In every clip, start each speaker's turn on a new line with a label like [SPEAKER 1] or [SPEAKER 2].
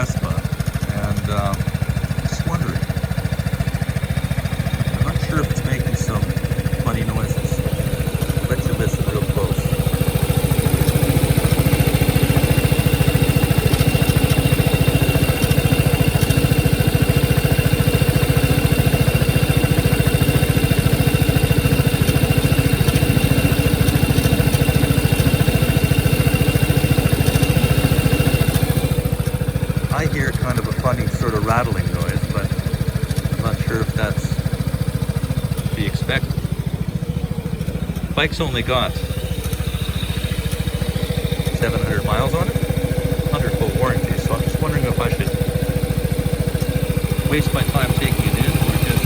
[SPEAKER 1] Vespa, and just wondering. I'm not sure if it's making some funny noises. Let you listen real close. I hear kind of a funny sort of rattling noise, but I'm not sure if that's to be expected. Bike's only got 700 miles on it, under full warranty, so I'm just wondering if I should waste my time taking it in or just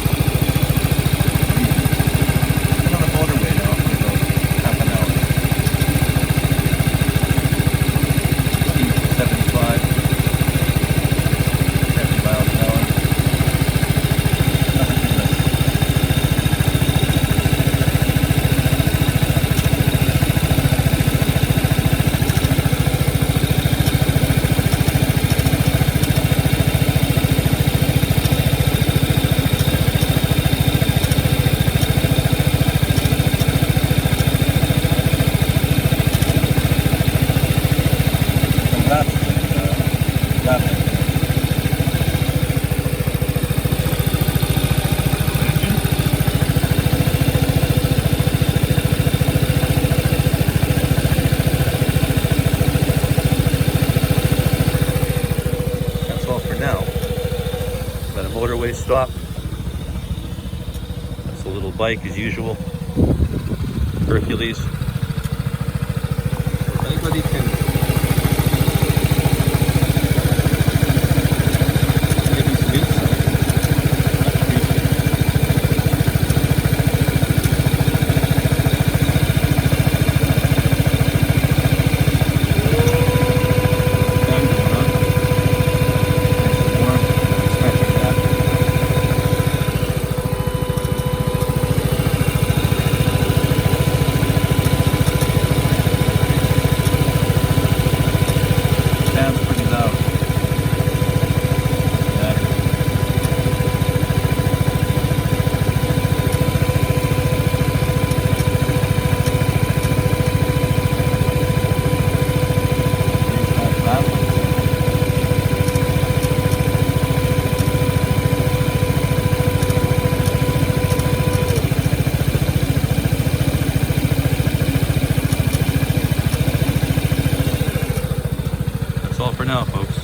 [SPEAKER 1] I'm on a motorway now for about half an hour. 75 miles an hour. Nothing too much. That's all for now. Got a motorway stop. That's a little bike as usual. Hercules. If anybody can give me some insight, I'd appreciate it. Fan going on. Nice and warm. I'm expecting that. Fan's pretty loud. Battery. These not rattling. That's all for now, folks.